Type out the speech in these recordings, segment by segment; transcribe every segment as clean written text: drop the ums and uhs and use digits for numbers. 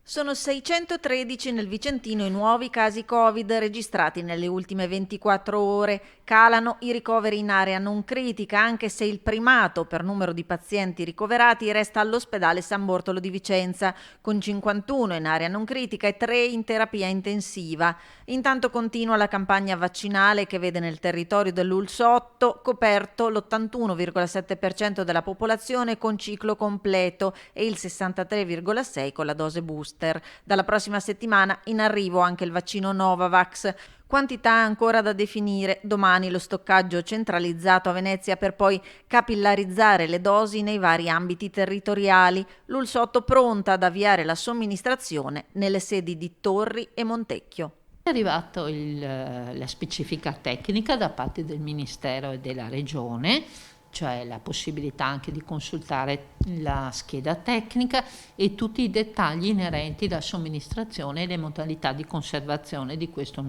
Sono 613 nel Vicentino i nuovi casi Covid registrati nelle ultime 24 ore. Calano i ricoveri in area non critica, anche se il primato per numero di pazienti ricoverati resta all'ospedale San Bortolo di Vicenza, con 51 in area non critica e 3 in terapia intensiva. Intanto continua la campagna vaccinale che vede nel territorio dell'ULSS 8 coperto l'81,7% della popolazione con ciclo completo e il 63,6% con la dose booster. Dalla prossima settimana in arrivo anche il vaccino Novavax. Quantità ancora da definire. Domani lo stoccaggio centralizzato a Venezia per poi capillarizzare le dosi nei vari ambiti territoriali. L'ULSS 8 pronta ad avviare la somministrazione nelle sedi di Torri e Montecchio. È arrivato la specifica tecnica da parte del Ministero e della Regione, cioè la possibilità anche di consultare la scheda tecnica e tutti i dettagli inerenti alla somministrazione e le modalità di conservazione di questo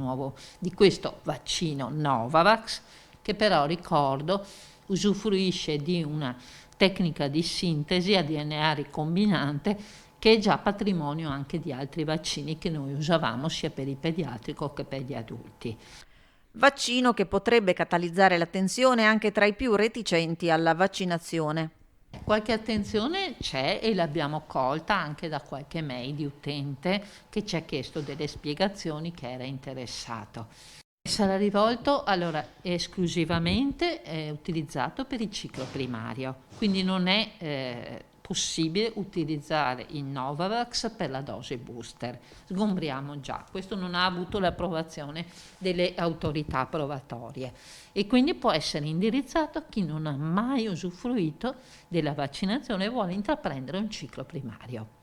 vaccino Novavax, che però ricordo usufruisce di una tecnica di sintesi a DNA ricombinante che è già patrimonio anche di altri vaccini che noi usavamo sia per il pediatrico che per gli adulti. Vaccino che potrebbe catalizzare l'attenzione anche tra i più reticenti alla vaccinazione. Qualche attenzione c'è e l'abbiamo colta anche da qualche mail di utente che ci ha chiesto delle spiegazioni, che era interessato. Sarà rivolto esclusivamente utilizzato per il ciclo primario, quindi non è possibile utilizzare il Novavax per la dose booster. Sgombriamo già, questo non ha avuto l'approvazione delle autorità approvatorie e quindi può essere indirizzato a chi non ha mai usufruito della vaccinazione e vuole intraprendere un ciclo primario.